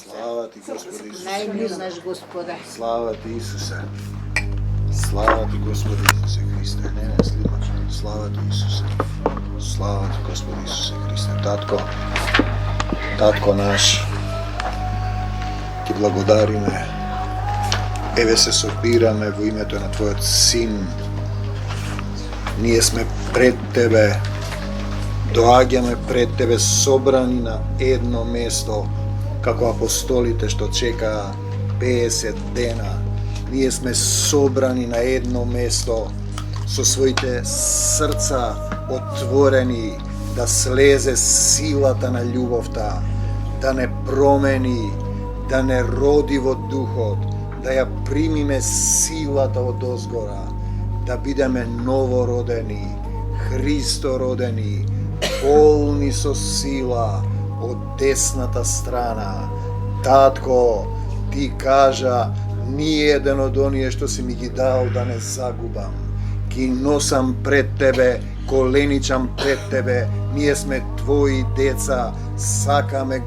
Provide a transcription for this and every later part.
Slava ti, Gospodи Isuse. Najmiliji naš Gospoda. Slava ti, Isuse. Slava ti, Gospodi Isuse Hriste. Ne, slava ti, Isuse. Slava ti, Gospodi Isuse Hriste. Tatko naš, ti благодариме. Еве се собираме во името на Твојот Син. Ние сме пред Тебе, доаѓаме пред Тебе собрани на едно место, како апостолите што чекаа 50 дена. Ние сме собрани на едно место, со своите срца отворени, да слезе силата на љубовта, да не промени, да не роди во духот, да ја примиме силата од озгора, да бидеме новородени, Христородени, полни со сила од десната страна. Татко, ти кажа, ни еден од оние што си ми ги дал да не загубам. Ги носам пред Тебе, коленичам пред Тебе, ние сме Твои деца, сакаме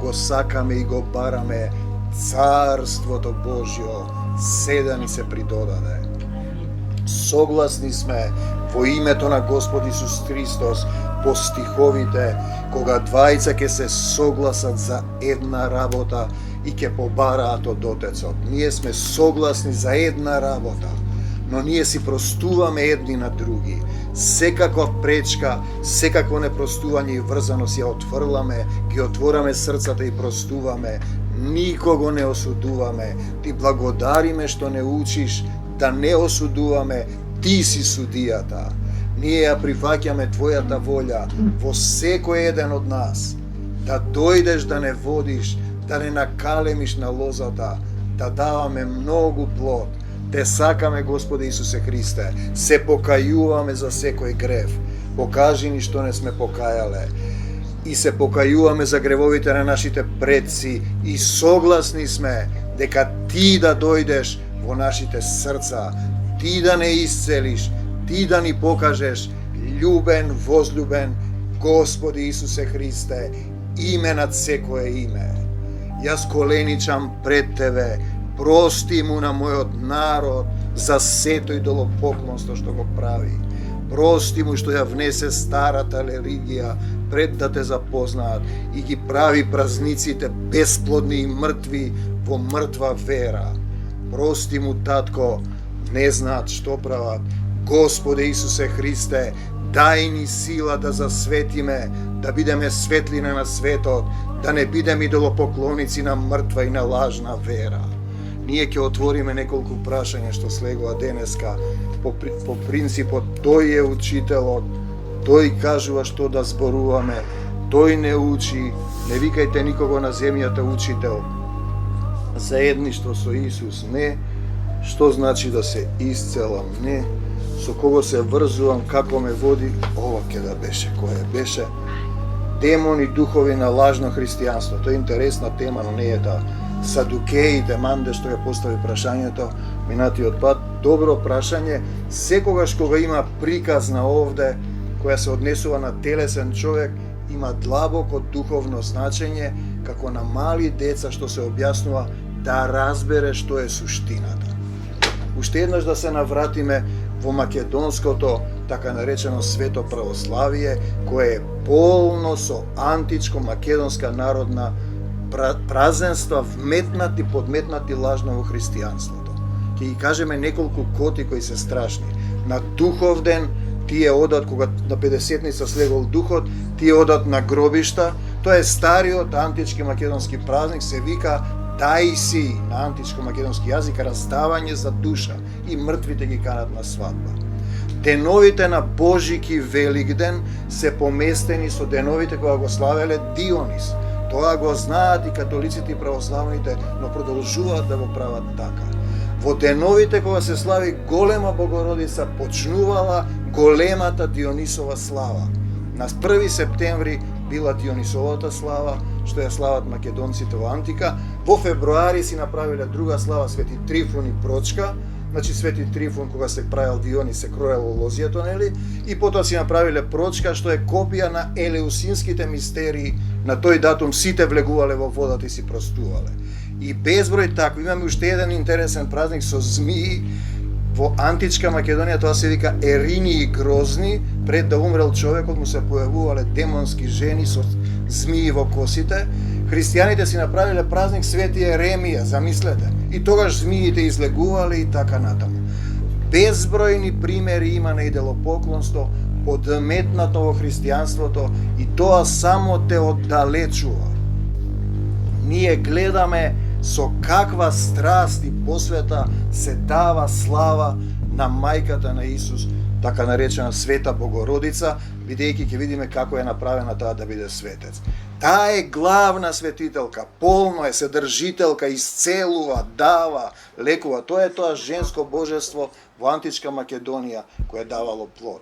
и го бараме Царството Божјо, седа ни се придодаде. Согласни сме во името на Господ Исус Христос по стиховите, кога двајца ќе се согласат за една работа и ќе побараат од Отецот. Ние сме согласни за една работа, но ние си простуваме едни на други. Секаква пречка, секакво непростување и врзаност ја отфрламе, ги отвораме срцата и простуваме. Никого не осудуваме. Ти благодариме што не учиш да не осудуваме. Ти си судијата. Ние ја прифаќаме Твојата волја во секој еден од нас. Да дојдеш да не водиш, да не накалемиш на лозата, да даваме многу плод. Те сакаме, Господи Исусе Христе, се покајуваме за секој грев. Покажи ни што не сме покајале. И се покајуваме за гревовите на нашите предци и согласни сме дека Ти да дојдеш во нашите срца, Ти да не исцелиш, Ти да ни покажеш љубен, возлюбен Господи Исусе Христе, име над секое име. Јас коленичам пред Тебе, прости му на мојот народ за сето идолопоклонство што го прави. Прости му што ја внесе старата религија пред да те запознаат и ги прави празниците бесплодни и мртви во мртва вера. Прости му, татко, не знаат што прават. Господе Исусе Христе, дај ни сила да засветиме, да бидеме светлина на светот, да не бидеме идолопоклоници на мртва и на лажна вера. Ние ќе отвориме неколку прашања што слегува денеска. По принципот, тој е учителот, тој кажува што да зборуваме, тој не учи, не викајте никого на земјата учител. Заедништво со Исус не, што значи да се исцелам не, со кого се врзувам, како ме води, ова ќе да беше, која беше. Демони, духови на лажно христијанство, тоа е интересна тема, но не е таа. Садукеите, Манде што ја постави прашањето, минатиот пат, добро прашање, секогаш кога има приказна овде, која се однесува на телесен човек, има длабоко духовно значење, како на мали деца што се објаснува да разбере што е суштината. Уште еднаш да се навратиме во македонското, така наречено свето православие, кое е полно со античко македонска народна празненства, вметнати, подметнати лажно во христијанството. Ќе ги кажеме неколку коти кои се страшни. На духов ден, тие одат, кога на 50-ница слегол духот, тие одат на гробишта. Тоа е стариот антички македонски празник, се вика Дајси на античко македонски јазик, раздавање за душа, и мртвите ги канат на свадба. Деновите на Божики Великден се поместени со деновите кога го славеле Дионис. Тоа го знаат и католиците и православните, но продолжуваат да го прават така. Во деновите кога се слави голема Богородица, почнувала големата Дионисова слава. На 1 септември била Дионисовата слава, што ја слават македонците во антика. Во февруари си направиле друга слава Свети Трифун и Прочка. Значи Свети Трифун кога се правил Дионис се кроело лозијето, нели? И потоа си направиле Прочка, што е копија на елеусинските мистерии. На тој датум сите влегувале во водата и си простувале. И безброј такви. Имаме уште еден интересен празник со змии. Во античка Македонија тоа се вика Ерини и Грозни. Пред да умрел човекот му се појавувале демонски жени со змии во косите. Христијаните си направиле празник Свети Еремија, замислете. И тогаш змиите излегувале и така натаму. Безбројни примери има на идолопоклонство, подметнато во христијанството, и тоа само те оддалечува. Ние гледаме со каква страст и посвета се дава слава на мајката на Исус, така наречена Света Богородица, бидејќи ќе видиме како е направена таа да биде светец. Таа е главна светителка, полно е содржителка, исцелува, дава, лекува. Тоа е тоа женско божество во античка Македонија кое давало плод.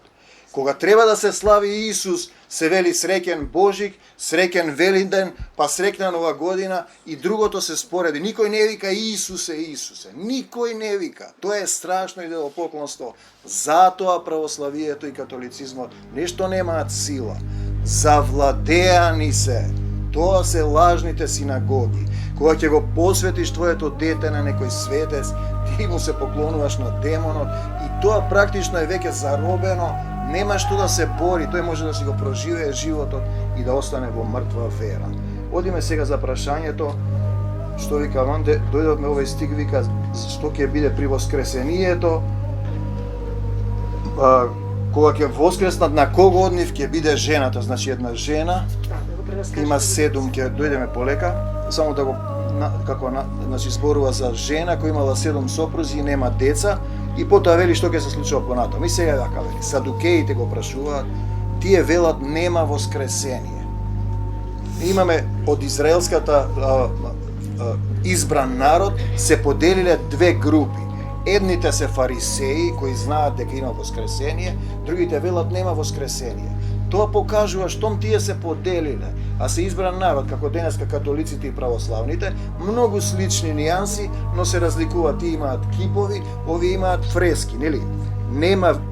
Кога треба да се слави Исус, се вели среќен Божик, среќен Велинден, па среќна Нова година, и другото се спореди. Никој не вика Исусе, Исусе. Никој не вика. Тоа е страшно идолопоклонство. Затоа православието и католицизмот нешто немаат сила. Завладеани се. Тоа се лажните синагоги. Кога ќе го посветиш твоето дете на некој светец, ти му се поклонуваш на демонот, и тоа практично е веќе заробено. Нема што да се бори, тој може да си го проживее животот и да остане во мртва вера. Одиме сега за прашањето, што вика Манде, дојдовме овој стиг, вика, што ќе биде при воскресението, кога ќе воскреснат, на кого од нив ќе биде жената, значи една жена, има 7, ќе дојдеме полека, само да го, значи зборува за жена која имала 7 сопрузи и нема деца, и потоа вели што ќе се случува понатаму. И сега така вели, садукеите го прашуваат, тие велат нема воскресение. Имаме од израелската избран народ се поделиле две групи. Едните се фарисеи кои знаат дека има воскресение, другите велат нема воскресение. Тоа покажува штом тие се поделиле, а се избран народ, како денеска католиците и православните, многу слични нијанси, но се разликуваат. Тие имаат кипови, овие имаат фрески, нели?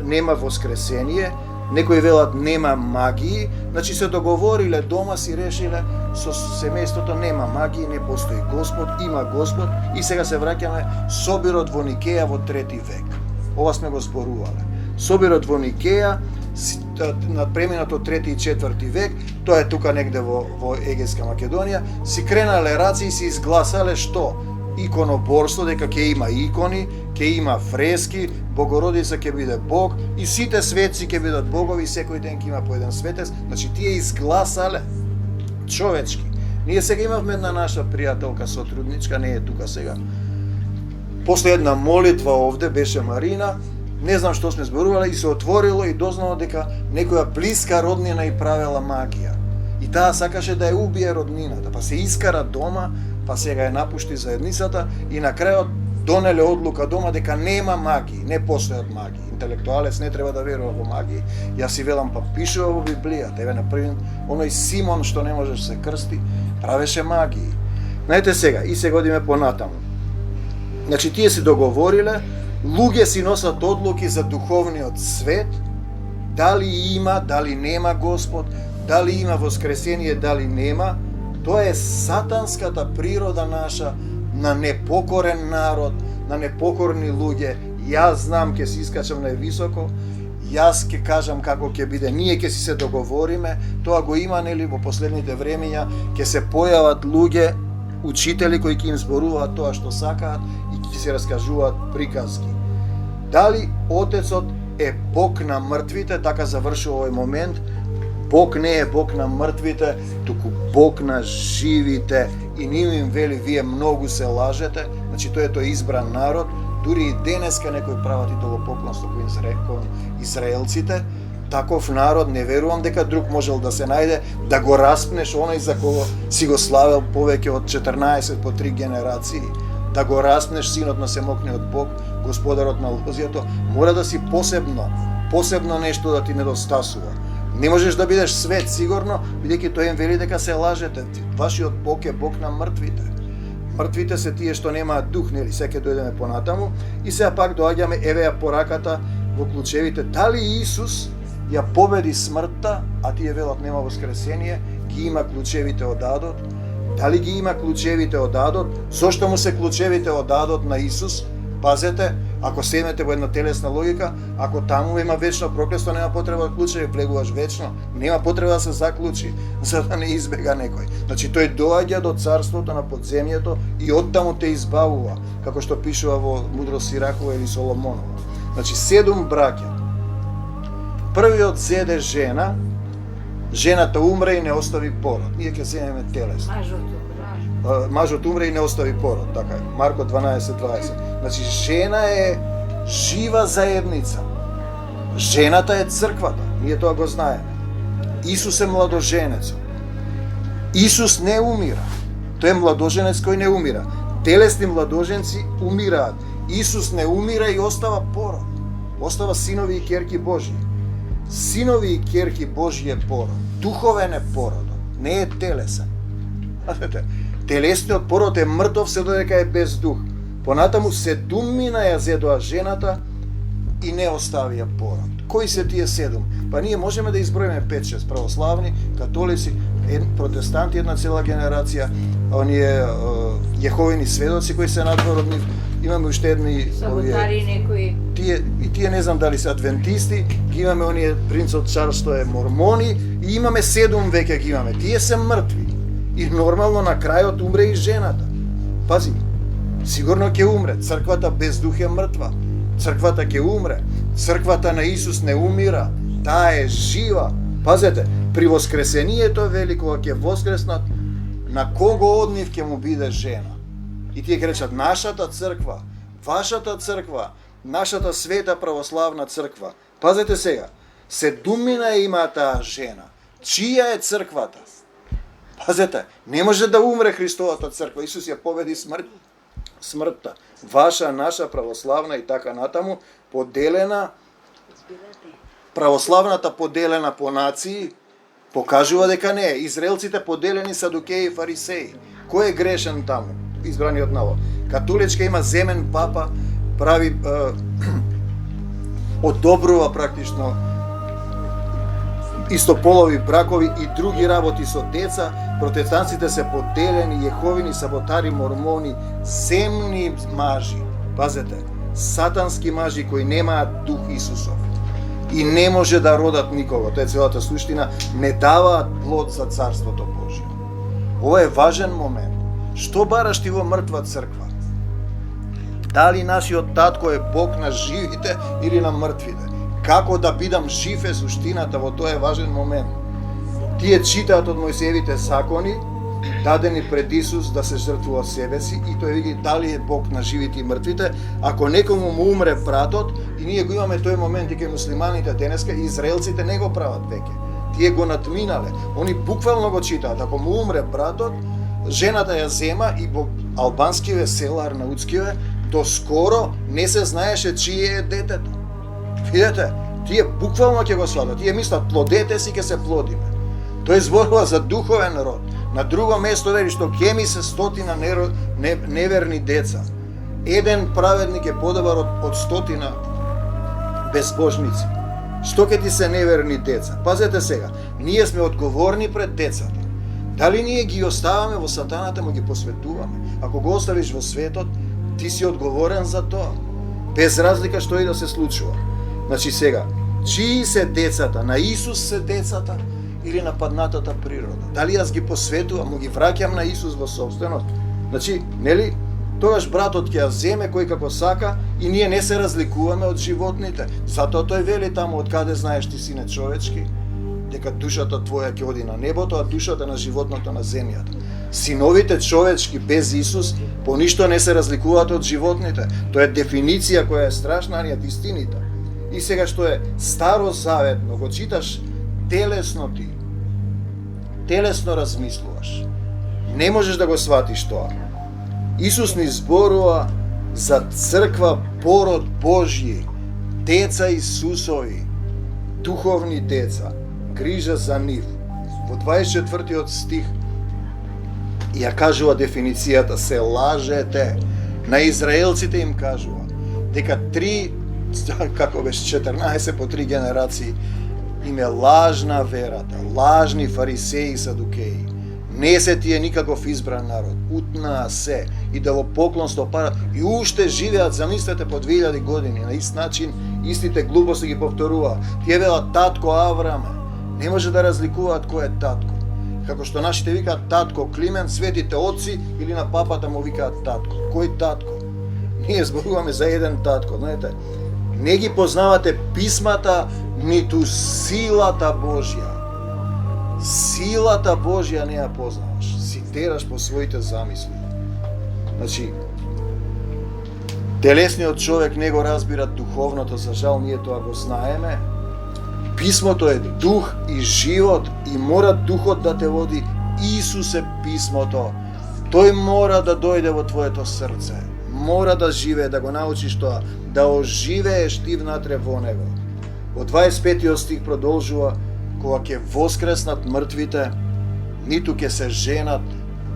Нема воскресение, некои велат нема магии, значи се договориле дома, си решиле со семејството нема магии, не постои Господ, има Господ, и сега се враќаме собирот во Никеја во 3 век. Ова сме го зборувале. Собирот во Никеја преминато 3 и 4 век, тоа е тука негде во Егејска Македонија, си кренале раци и си изгласале што? Иконоборство, дека ќе има икони, ќе има фрески, Богородица ќе биде Бог и сите светци ќе бидат богови, секој ден ќе има по еден светец. Значи тие изгласале човечки. Ние сега имавме една наша пријателка сотрудничка, не е тука сега. После една молитва овде беше Марина, не знам што сме зборувале и се отворило и дознало дека некоја блиска роднина и правела магија. И таа сакаше да ја убие роднината, па се искара дома, па сега ја напушти заедницата и на крајот донеле одлука дома дека нема магии, не постојат магии. Интелектуалец не треба да верува во магии. Јас си велам, па пишува во Библијата, еве например, оној Симон што не можеш се крсти, правеше магии. Знаете сега, и сега одиме понатаму. Значи тие се договориле, луѓе си носат одлуки за духовниот свет, дали има, дали нема Господ, дали има воскресение, дали нема. Тоа е сатанската природа наша, на непокорен народ, на непокорни луѓе. Јас знам, ќе се искачам највисоко, јас ќе кажам како ќе биде, ние ќе си се договориме, тоа го има нели во последните времења, ќе се појават луѓе, учители кои ќе им зборуваат тоа што сакаат и ќе се раскажуваат приказки. Дали Отецот е Бог на мртвите, така завршува овој момент. Бог не е Бог на мртвите, туку Бог на живите. И ние им вели, вие многу се лажете, значи тој е избран народ, дури и денеска некои прават идолопоклонство кон израелците, таков народ не верувам дека друг можел да се најде, да го распнеш оној за кого си го славел повеќе од 14 по 3 генерации, да го распнеш синот на семокниот Бог, Господарот на лозјето, мора да си посебно нешто да ти недостасува. Не можеш да бидеш свет, сигурно, бидејќи тој им вели дека се лажете. Вашиот Бог е Бог на мртвите. Мртвите се тие што немаат дух, нели, секе дојдеме понатаму. И сега пак доаѓаме, еве ја пораката во клучевите. Дали Исус ја победи смртта, а тие велат нема воскресение, ги има клучевите од адот? Дали ги има клучевите од адот? Зошто му се клучевите од адот на Исус? Пазете, ако седнете во една телесна логика, ако таму има вечно проклетство, нема потреба да клучеви, влегуваш вечно, нема потреба да се заклучи, за да не избега некој. Значи тој доаѓа до царството на подземјето и оттаму те избавува, како што пишува во Мудрост Сиракова или Соломонова. Значи 7 браќа. Првиот зеде жена, жената умре и не остави пород. Ние ќе земеме телесно. Мажот умре и не остави пород, така е. Марко 12:20. Значи жена е жива заедница. Жената е црквата. Ние тоа го знаеме. Исус е младоженецот. Исус не умира. Тој е младоженец кој не умира. Телесни младоженци умираат. Исус не умира и остава пород. Остава синови и ќерки Божји. Синови и ќерки Божји е пород. Духовен е породот, не е телесен. Телесниот пород е мртов се додека е без дух. Понатаму 7 ја зедоа жената и не оставија пород. Кои се тие 7? Па ние можеме да изброиме 5-6 православни, католици, протестанти, една цела генерација, оние јеховини сведоци кои се надвор од нив. Имаме уште едни саботари некои. Тие не знам дали се адвентисти, ги имаме оние принцот Чарлс што е мормони и имаме 7 веќе ги имаме. Тие се мртви. И нормално на крајот умре и жената. Пази, сигурно ќе умре. Црквата без дух е мртва. Црквата ќе умре. Црквата на Исус не умира. Таа е жива. Пазете, при воскресението вели кога ќе воскреснат, на кого од нив ќе му биде жена. И тие ќе речат, нашата црква, вашата црква, нашата света православна црква. Пазете сега, 7 има таа жена. Чија е црквата? Пазете, не може да умре Христовата црква. Исус ја победи смртта. Ваша, наша, православна и така натаму, поделена, православната поделена по нации, покажува дека не е. Израелците поделени садукеи и фарисеи. Кој е грешен таму? Избраниот народ. Католичка има земен папа, прави одобрува практично истополови бракови и други работи со деца. Протестантците се поделени, јеховини, саботари, мормони, земни мажи. Пазете, сатански мажи кои немаат дух Исусов. и не може да родат никого. Тоа е целата суштина, не даваат плод за Царството Божие. Ова е важен момент. Што бараш ти во мртва црква? Дали нашиот татко е Бог на живите или на мртвите? Како да бидам жив е суштината, во тоа е важен момент. Тие читаат од Мојсеевите закони, дадени пред Исус да се жртвува себе си, и тој види дали е Бог на живите и мртвите. Ако некому му умре братот, и ние го имаме тој момент и ке муслиманите денеска, израелците не го прават веќе. Тие го надминале. Они буквално го читаат. Ако му умре братот, жената ја зема, и во албанскиве села, арнаутскиве, доскоро не се знаеше чие е детето. Видете, тие буквално ќе го сватат. Тие мислат, плодете си ќе се плодиме. Тој зборува за духовен род. На друго место вели што ќе ми се 100 неверни деца. Еден праведник е подобар од 100 безбожници. Што ќе ти се неверни деца? Пазете сега, ние сме одговорни пред децата. Дали ние ги оставаме во сатаната, му ги посветуваме? Ако го оставиш во светот, ти си одговорен за тоа. Без разлика што и да се случува. Значи сега, чии се децата? На Исус се децата или на паднатата природа? Дали јас ги посветувам, му ги враќам на Исус во собственост? Значи, нели, тогаш братот ќе ја земе кој како сака и ние не се разликуваме од животните. Затоа тој вели таму, од каде знаеш ти, сине човечки, дека душата твоја ќе оди на небото, а душата на животното на земјата. Синовите човечки без Исус по ништо не се разликуваат од животните. Тоа е дефиниција која е страшна, а не истината. И сега што е старозаветно, го читаш телесно ти, телесно размислуваш. Не можеш да го сватиш тоа. Исус ни зборува за црква, пород Божји, деца Исусови, духовни деца, грижа за нив. Во 24 стих ја кажува дефиницијата, се лажете. На израелците им кажува дека како беше 14 по 3 генерации, им е лажна верата, лажни фарисеи и садукеи. Не се тие никаков избран народ, утнаа се и да во поклонство парат и уште живеат, замислете, по 2000 години, на ист начин, истите глупости ги повторуваат. Тие велат татко Авраме, не може да разликуваат кој е татко. Како што нашите викаат татко Климент, светите отци или на папата му викаат татко. Кој татко? Ние зборуваме за еден татко, знаете. Не ги познавате писмата, ниту силата Божја. Силата Божја не ја познаваш. Си тераш по своите замисли. Значи, телесниот човек не го разбира духовното, за жал ние тоа го знаеме. Писмото е дух и живот и мора духот да те води. Исус е писмото. Тој мора да дојде во твоето срце. Мора да живее, да го научиш тоа, да оживееш ти внатре во него. Во 25 стих продолжува, кога ќе воскреснат мртвите, ниту ќе се женат.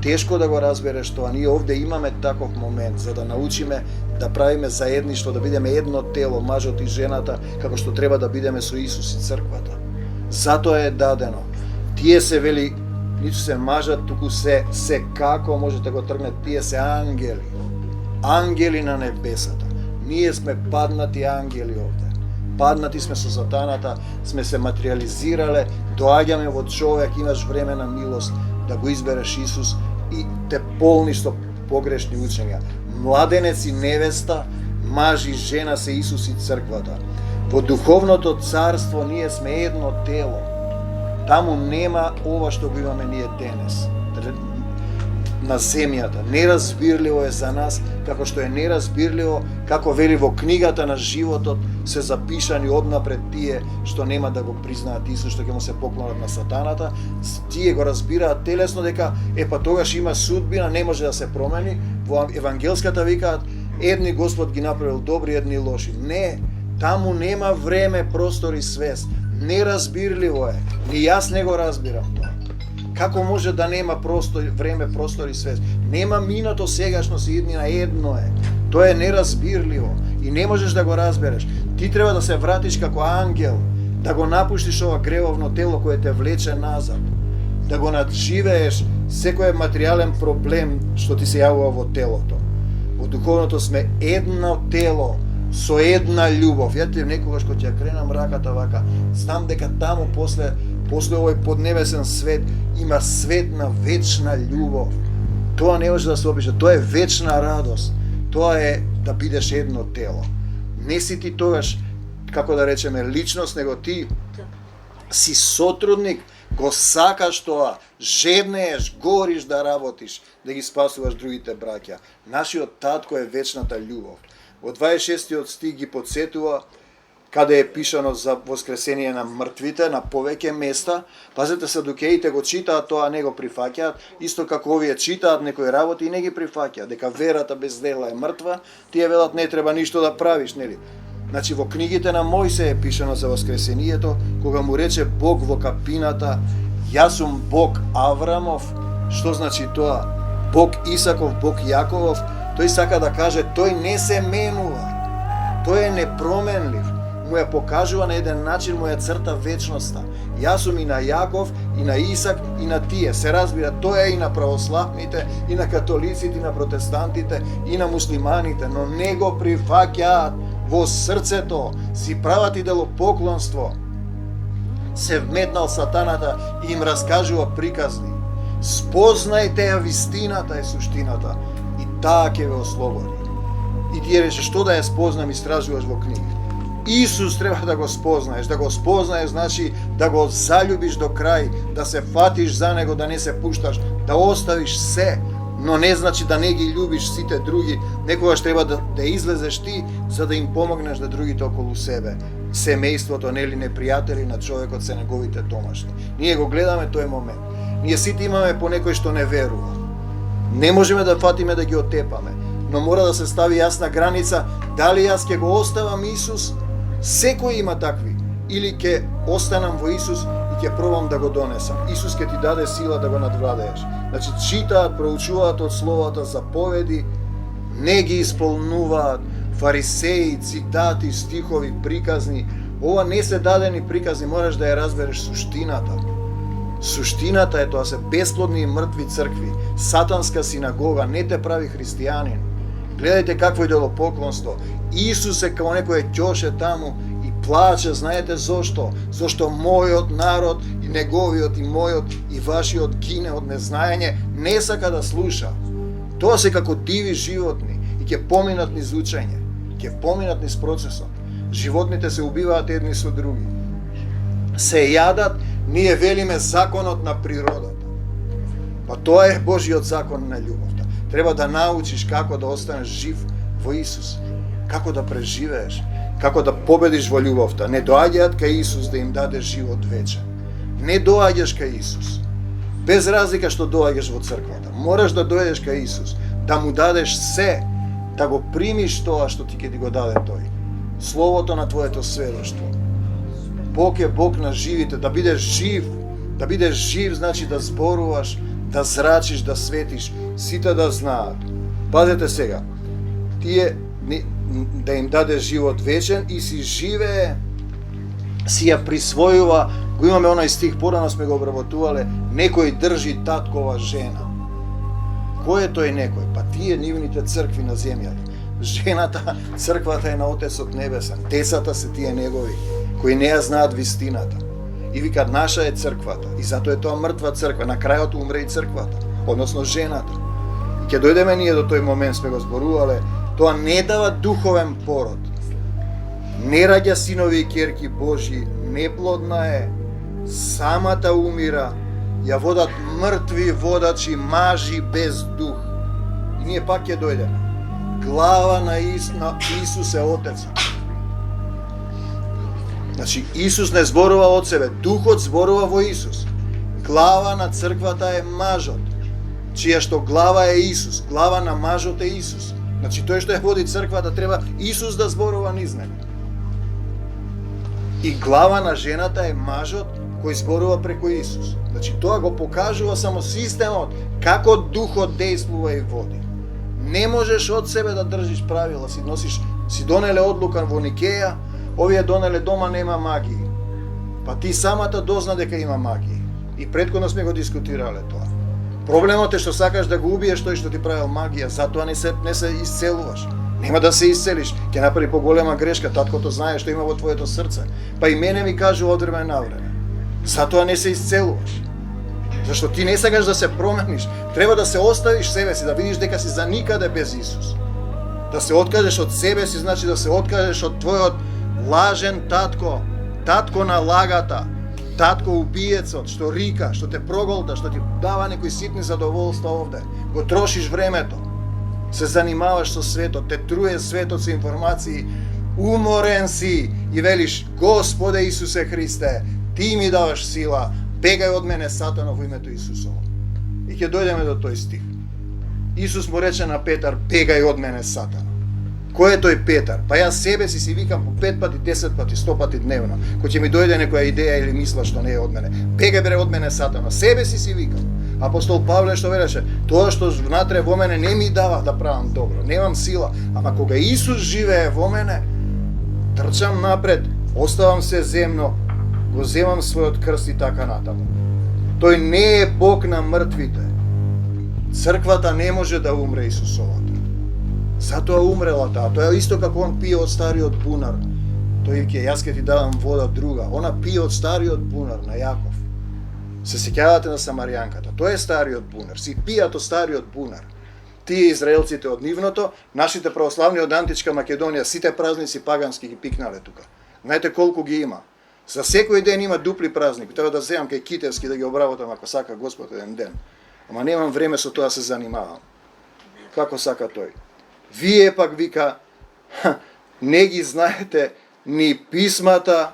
Тешко да го разбереш тоа. Ние овде имаме таков момент за да научиме да правиме заедништво, да бидеме едно тело, мажот и жената, како што треба да бидеме со Исус и црквата. Затоа е дадено. Тие се вели, ниту се мажат, туку се како можете да го тргнете, тие се ангели. Ангели на небесата. Ние сме паднати ангели овде. Паднати сме со сатаната, сме се материализирале, доаѓаме во човек, имаш време на милост да го избереш Исус и те полни со погрешни учења. Младенец и невеста, маж и жена се Исус и црквата. Во духовното царство ние сме едно тело. Таму нема ова што го имаме ние денес. На земјата. Неразбирливо е за нас, како што е неразбирливо, како вели во книгата на животот, се запишани однапред тие што нема да го признаат Исус, што ќе му се поклонат на сатаната. Тие го разбираат телесно дека па тогаш има судбина, не може да се промени. Во евангелската викаат едни Господ ги направил добри, едни лоши. Не, таму нема време, простор и свест. Неразбирливо е. Ни јас не го разбирам тоа. Како може да нема време, простор и свест? Нема минато, сегашност и иднина, едно е. Тоа е неразбирливо и не можеш да го разбереш. Ти треба да се вратиш како ангел, да го напуштиш ова гревовно тело кое те влече назад, да го надживееш секој материјален проблем што ти се јавува во телото. Во духовното сме едно тело, со една љубов. Ја ти некогаш кога ќе кренам раката вака, знам дека таму после овој поднебесен свет има свет на вечна љубов. Тоа не може да се опише, тоа е вечна радост. Тоа е да бидеш едно тело. Не си ти тогаш, како да речеме, личност, него ти си сотрудник, го сакаш тоа, жеднееш, гориш да работиш, да ги спасуваш другите браќа. Нашиот татко е вечната љубов. Во 26 стих ги подсетува каде е пишано за воскресение на мртвите на повеќе места. Пазете, садукеите го читаат, тоа не го прифаќаат, исто како овие читаат некои работи и не ги прифаќаат, дека верата без дела е мртва, тие велат не треба ништо да правиш, нели? Значи во книгите на Мојсе е пишано за воскресението, кога му рече Бог во капината, јас сум Бог Аврамов, што значи тоа? Бог Исаков, Бог Јаковов, тој сака да каже, тој не се менува, тој е непроменлив, му ја покажува на еден начин, му ја црта вечноста. Јас сум и на Јаков, и на Исак, и на тие. Се разбира, тоа е и на православните, и на католиците, и на протестантите, и на муслиманите, но не го прифаќаат во срцето, си прават идолопоклонство. Се вметнал сатаната и им раскажува приказни. Спознајте ја вистината е суштината и таа ќе ве ослободи. И ти рече, што да ја спознам, истражуваш во книги. Исус треба да го спознаеш. Да го спознаеш значи да го заљубиш до крај, да се фатиш за него, да не се пушташ, да оставиш се, но не значи да не ги љубиш сите други. Некогаш треба да излезеш ти, за да им помогнеш да другите околу себе. Семејството, нели непријатели на човекот се неговите домашни. Ние го гледаме тој момент. Ние сите имаме по некој што не верува. Не можеме да фатиме да ги отепаме, но мора да се стави јасна граница дали јас ќе го оставам Исус, секој има такви, или ќе останам во Исус и ќе пробам да го донесам. Исус ќе ти даде сила да го надвладееш. Значи читаат, проучуваат од словата заповеди, не ги исполнуваат, фарисеи, цитати, стихови, приказни. Ова не се дадени приказни, мораш да ја разбереш суштината. Суштината е тоа се бесплодни и мртви цркви, сатанска синагога, не те прави христијанин. Гледајте какво идолопоклонство. Исус е као некој ќоше таму и плаче, знаете зошто? Зошто мојот народ и неговиот и мојот и вашиот гине од незнаење, не сака да слуша. Тоа се како диви животни и ќе поминат низ учење, ќе поминат низ процесот. Животните се убиваат едни со други. Се јадат, ние велиме законот на природата. Па тоа е Божиот закон на љубовта. Треба да научиш како да останеш жив во Исус, како да преживееш, како да победиш во љубовта. Не доаѓаат кај Исус да им даде живот вечен. Не доаѓаш кај Исус. Без разлика што доаѓаш во црквата. Мораш да дојдеш кај Исус, да му дадеш се, да го примиш тоа што ти ќе ти го даде тој. Словото на твоето сведоштво. Бог е Бог на живите, да бидеш жив. Да бидеш жив значи да зборуваш, да зрачиш, да светиш, сите да знаат. Пазете сега, тие да им даде живот вечен и си живее, си ја присвојува, го имаме онај стих, порано сме го обработувале, некој држи таткова жена. Кој е тој некој? Па тие нивните цркви на земјата. Жената, црквата е на Отецот Небесен, децата се тие негови, кои не ја знаат вистината. И викат, наша е црквата, и затоа е тоа мртва црква, на крајот умре и црквата, односно жената. И ќе дојдеме ние до тој момент, сме го зборувале, тоа не дава духовен пород, не раѓа синови и ќерки Божји, неплодна е, самата умира, ја водат мртви водачи, мажи без дух. И ние пак ќе дојдеме. Глава на Исус е Отецот. Значи, Исус не зборува од себе, Духот зборува во Исус. Глава на црквата е мажот, чија што глава е Исус, глава на мажот е Исус. Значи, тој што ја води црквата, треба Исус да зборува низ него. И глава на жената е мажот кој зборува преку Исус. Значи, тоа го покажува само системот, како Духот действува и води. Не можеш од себе да држиш правила, си донеле одлука во Никеја, овие донеле дома нема магии. Па ти самата дозна дека има магии. И претходно сме го дискутирале тоа. Проблемот е што сакаш да го убиеш тој што ти правил магија, затоа не се исцелуваш. Нема да се исцелиш, ќе направи поголема грешка, таткото знае што има во твоето срце. Па и мене ми кажу од време на време. Затоа не се исцелуваш. Зашто ти не сакаш да се промениш, треба да се оставиш себе си, да видиш дека си за никаде без Исус. Да се откажеш од себе си, значи да се откажеш од твојот лажен татко, татко на лагата, татко убиецот, што рика, што те проголта, што ти дава некои ситни задоволства овде. Го трошиш времето, се занимаваш со светот, те труе светот со информации, уморен си и велиш: Господе Исусе Христе, ти ми даваш сила, бегај од мене Сатано во името Исусово. И ќе дојдеме до тој стих. Исус му рече на Петар: бегај од мене Сатано. Кој е тој Петар? Па јас себе си викам по 5 пати, 10 пати, 100 пати дневно. Кој ќе ми дојде некоја идеја или мисла што не е од мене. Бегај бре од мене Сатано. Себе си викам. Апостол Павле што велеше: тоа што внатре во мене не ми дава да правам добро. Немам сила. Ама кога Исус живее во мене, трчам напред, оставам се земно, го земам својот крст и така натаму. Тој не е Бог на мртвите. Црквата не може да умре Исусовата. Затоа умрела таа. Тоа е исто како он пие од стариот бунар. Тој јас ќе ти давам вода друга. Она пие од стариот бунар на Јаков. Се сеќавате на Самаријанката. Тоа е стариот бунар. Си пијат од стариот бунар. Тие израелците од нивното, нашите православни од античка Македонија, сите празници пагански ги пикнале тука. Знаете колку ги има? За секој ден има дупли празник. Треба да земам кај Китевски да ги обработам ако сака Господ еден ден. Ама немам време со тоа се занимавам. Како сака тој? Вие пак вика, не ги знаете ни писмата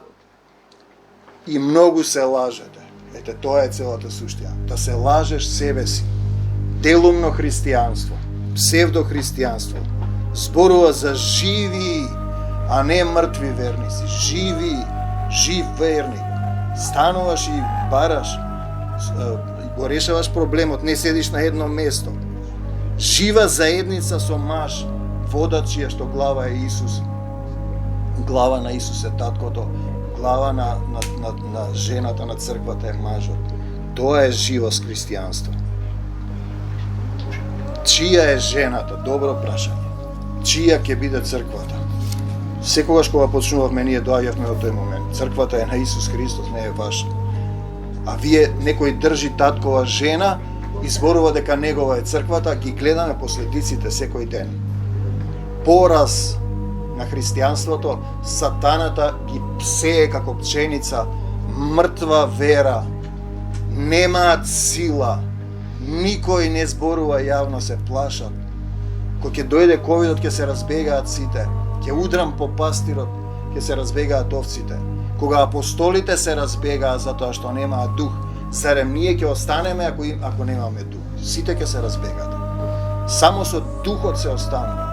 и многу се лажете. Ете, тоа е целата суштина. Да се лажеш себе си. Делумно христијанство, псевдохристијанство, зборува за живи, а не мртви верници. Живи, жив верник. Стануваш и бараш, го решаваш проблемот, не седиш на едно место. Жива заедница со маж, водач чија што глава е Исус. Глава на Исус е таткото, глава на жената на црквата е мажот. Тоа е живост христијанство. Чија е жената? Добро прашање. Чија ќе биде црквата? Секогаш кога почнувавме, ние доаѓавме во тој момент. Црквата е на Исус Христос, не е ваша. А вие, некој држи таткова жена и зборува дека негова е црквата, ги гледаме последиците секој ден. Пораз на христијанството, сатаната ги псее како пченица, мртва вера, немаат сила, никој не зборува јавно, се плашат. Кога ќе дојде ковидот, ќе се разбегаат сите, ќе удрам по пастирот, ќе се разбегаат овците. Кога апостолите се разбегаат затоа што немаат дух, зарем ние ќе останеме ако немаме дух? Сите ќе се разбегаат. Само со духот се останува.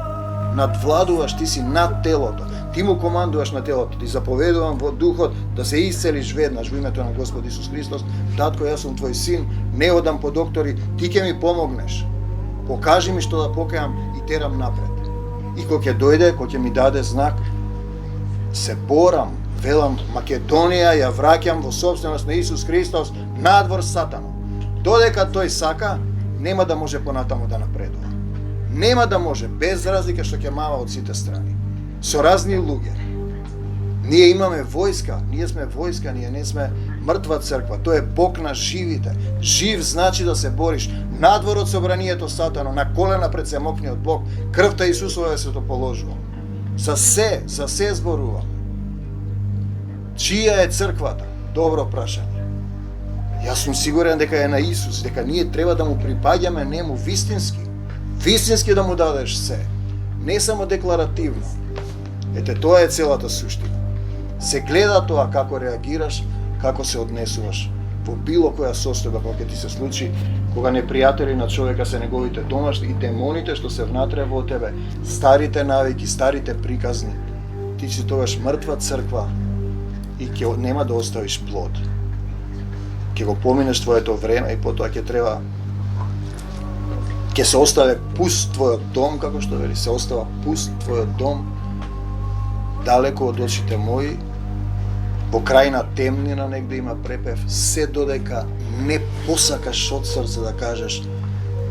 Надвладуваш, ти си над телото. Ти му командуваш на телото. Ти заповедувам во духот да се исцелиш веднаш во името на Господ Исус Христос. Татко, јас сум твој син, не одам по доктори, ти ќе ми помогнеш. Покажи ми што да покајам и терам напред. И кога ќе дојде, кога ќе ми даде знак, се борам, велам, Македонија ја враќам во собственост на Исус Христос, надвор Сатано. Додека тој сака, нема да може понатаму да напредува. Нема да може, без разлика што ќе мава од сите страни. Со разни луѓе. Ние имаме војска, ние сме војска, ние не сме мртва црква. Тој е Бог на живите. Жив значи да се бориш. Надвор од собранието Сатано, на колена пред семокниот Бог, крвта Исусова се то положува. За се зборува. Чија е црквата? Добро прашање. Јас сум сигурен дека е на Исус, дека ние треба да му припаѓаме нему вистински. Вистински да му дадеш се. Не само декларативно. Ете, тоа е целата суштина. Се гледа тоа како реагираш, како се однесуваш во било која состојба кога ќе ти се случи, кога непријатели на човека се неговите домашни и демоните што се внатре во тебе, старите навики, старите приказни. Ти си тогаш мртва црква и ќе нема да оставиш плод. Ќе го поминеш твоето време и потоа ќе треба ќе се остави пуст твојот дом, како што вели, се остава пуст твојот дом, далеко од очите мои, во крајна темнина негде има препев, се додека не посакаш од срце да кажеш: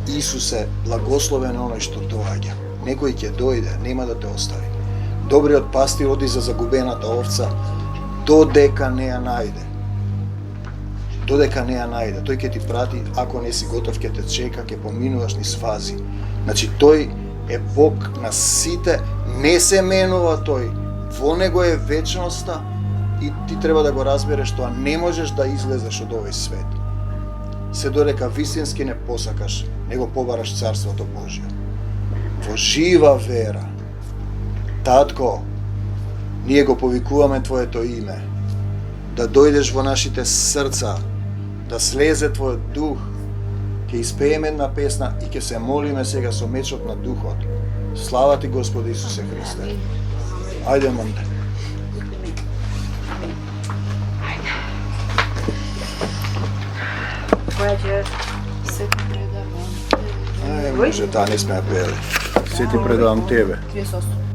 Исусе, благословен оној што доаѓа. Некој ќе дојде, нема да те остави. Добриот пастир оди за загубената овца додека не ја најде. Додека не ја најде. Тој ќе ти прати, ако не си готов, ќе те чека, ќе поминуваш низ фази. Значи, тој е Бог на сите, не се менува тој. Во него е вечноста и ти треба да го разбереш тоа. Не можеш да излезеш од овој свет. Се додека вистински не посакаш, не го побараш Царството Божјо. Во жива вера. Татко, ние го повикуваме Твоето име, да дојдеш во нашите срца, да слезе Твојот дух, ќе испееме една песна и ќе се молиме сега со мечот на духот. Слава Ти, Господи Исусе Христе. Ајде, момте. Браќа, се ти предавам. Може, таа не сме ја пели. Се ти предавам тебе. 38.